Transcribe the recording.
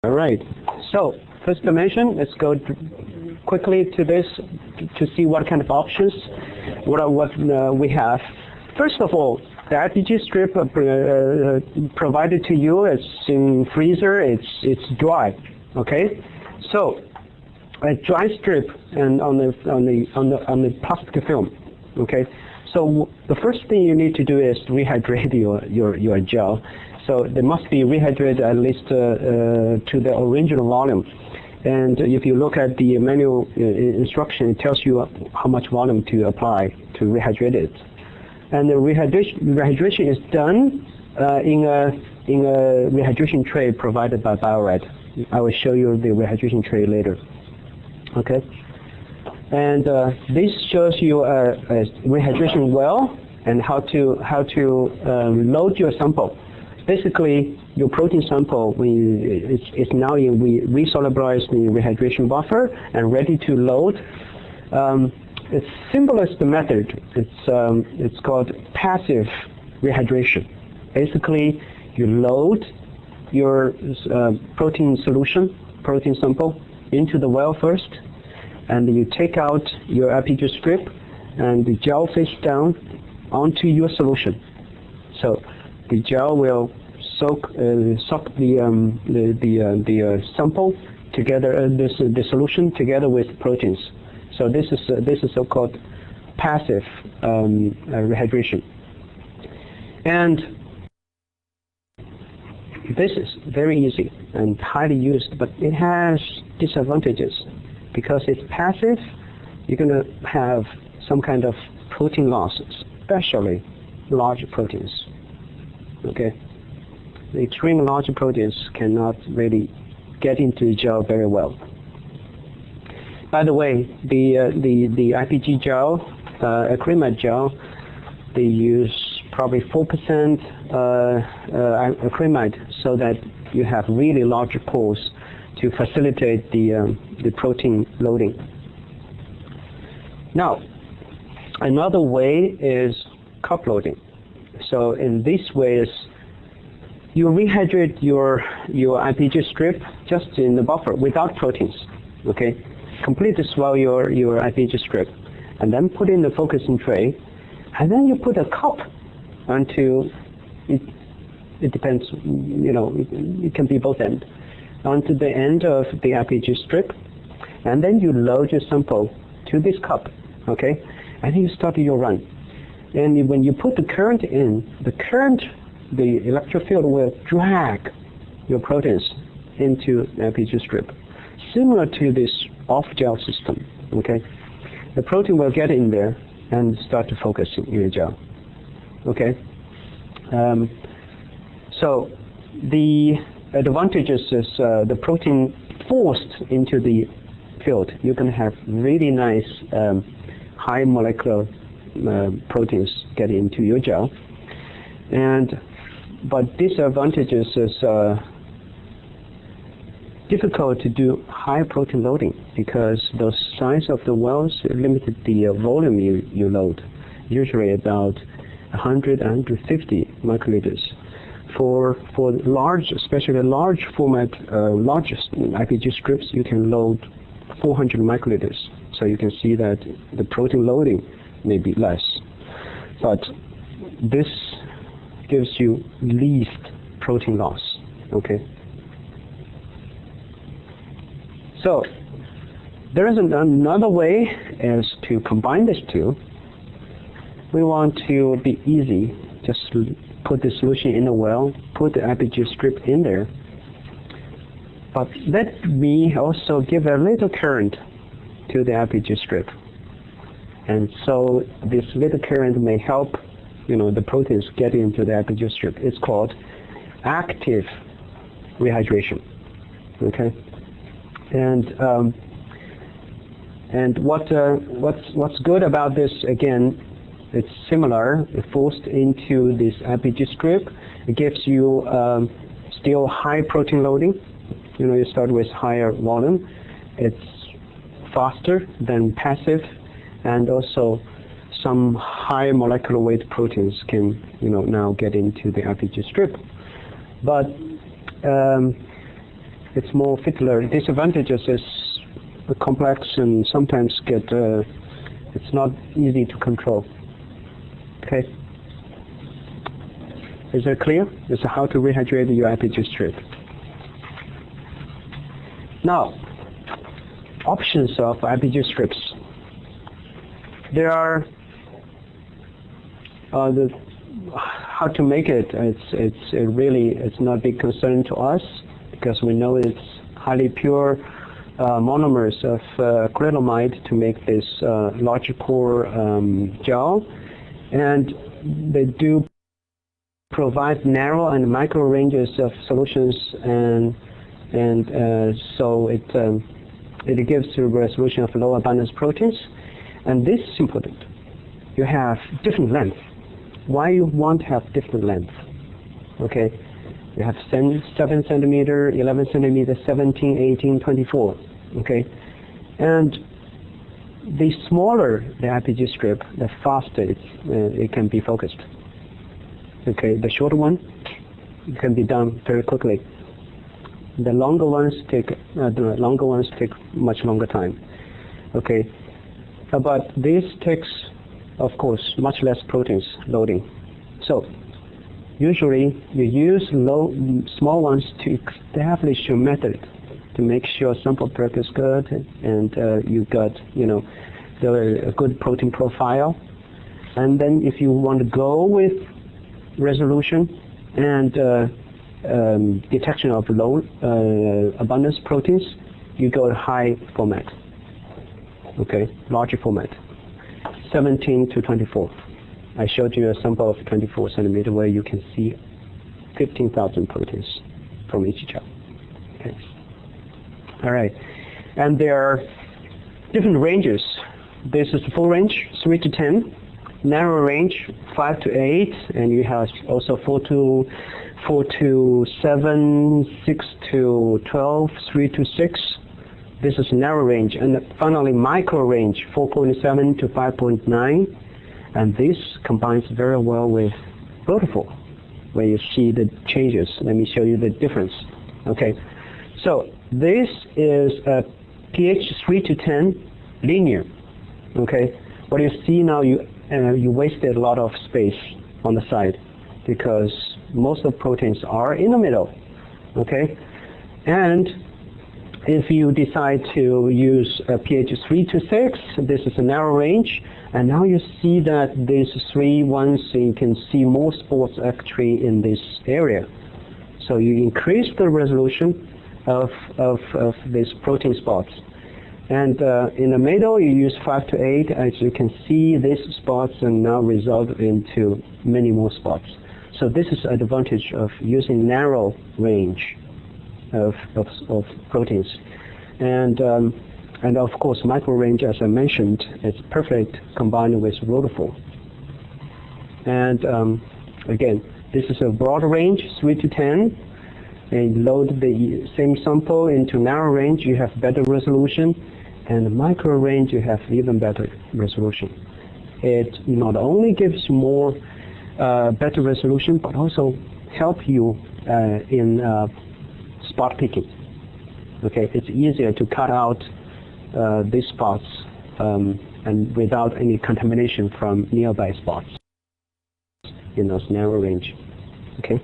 All right. So first dimension, let's go quickly to this to see what kind of options we have. First of all, the RPG strip provided to you is in freezer. It's dry. Okay. So a dry strip and on the plastic film. Okay. So the first thing you need to do is rehydrate your gel. So they must be rehydrated at least to the original volume. And if you look at the manual instruction, it tells you how much volume to apply to rehydrate it. And the rehydration is done in a rehydration tray provided by Bio-Rad. I will show you the rehydration tray later. Okay. And this shows you a rehydration well and how to load your sample. Basically, your protein sample is now resolubilized in rehydration buffer and ready to load. Its simplest method, it's called passive rehydration. Basically, you load your protein sample into the well first, and you take out your RPG strip and the gel face down onto your solution. So the gel will soak the sample together, the solution together with proteins. So this is so-called passive rehydration. And this is very easy and highly used, but it has disadvantages. Because it's passive, you're going to have some kind of protein loss, especially large proteins. Okay, the extreme large proteins cannot really get into the gel very well. By the way, the IPG gel, acrylamide gel, they use probably 4% acrylamide so that you have really large pores to facilitate the protein loading. Now, another way is cup loading. So in this way, you rehydrate your IPG strip just in the buffer without proteins. Okay, completely swell your IPG strip, and then put in the focusing tray, and then you put a cup onto it. It depends, you know, it can be both ends. Onto the end of the RPG strip, and then you load your sample to this cup, okay? And then you start your run. And when you put the current in, the electric field will drag your proteins into the RPG strip, similar to this off-gel system, okay? The protein will get in there and start to focus in your gel, okay? So the advantages is the protein forced into the field. You can have really nice high molecular proteins get into your gel. But disadvantages is difficult to do high protein loading because the size of the wells limited the volume you load, usually about 100, 150 microliters. For large, especially large format, largest IPG strips, you can load 400 microliters. So you can see that the protein loading may be less. But this gives you least protein loss, okay? So there is another way is to combine these two. We want to be easy, just put the solution in the well, put the IPG strip in there. But let me also give a little current to the IPG strip. And so this little current may help, you know, the proteins get into the IPG strip. It's called active rehydration. Okay? And what's good about this, again, it's similar. It's forced into this IPG strip. It gives you still high protein loading. You know, you start with higher volume. It's faster than passive, and also some high molecular weight proteins can, you know, now get into the RPG strip. But it's more fiddler. Disadvantages is complex and sometimes it's not easy to control. Okay. Is that clear? This is how to rehydrate your IPG strip. Now, options of IPG strips. There are how to make it. It's not a big concern to us because we know it's highly pure monomers of acrylamide to make this larger core gel, and they do provide narrow and micro ranges of solutions, and so it gives the resolution of low abundance proteins. And this is important. You have different lengths. Why you want to have different lengths? Okay, you have 7 centimeter, 11 centimeter, 17, 18, 24. Okay, and the smaller the IPG strip, the faster it can be focused. Okay, the shorter one can be done very quickly. The longer ones take much longer time. Okay, but this takes, of course, much less proteins loading. So usually you use small ones to establish your method, to make sure sample prep is good and you got a good protein profile. And then if you want to go with resolution and detection of low abundance proteins, you go to high format. Okay, larger format, 17 to 24. I showed you a sample of 24 centimeter where you can see 15,000 proteins from each gel. Okay. All right, and there are different ranges. This is the full range, 3 to 10. Narrow range, 5 to 8, and you have also 4 to 7, 6 to 12, 3 to 6. This is narrow range, and finally micro range, 4.7 to 5.9, and this combines very well with Beautiful, where you see the changes. Let me show you the difference. Okay, so this is a pH 3 to 10 linear. Okay, what you see now, you wasted a lot of space on the side because most of the proteins are in the middle. Okay, and if you decide to use a pH 3 to 6, this is a narrow range, and now you see that these 3 ones, you can see more spots actually in this area. So you increase the resolution of these protein spots. And in the middle, you use 5 to 8. As you can see, these spots are now resolved into many more spots. So this is an advantage of using narrow range of proteins. And of course, micro range, as I mentioned, is perfect combined with Beautiful. And again, this is a broad range, 3 to 10. And load the same sample into narrow range, you have better resolution. And the micro range, you have even better resolution. It not only gives more better resolution, but also help you in spot picking. Okay, it's easier to cut out these spots and without any contamination from nearby spots in those narrow range. Okay.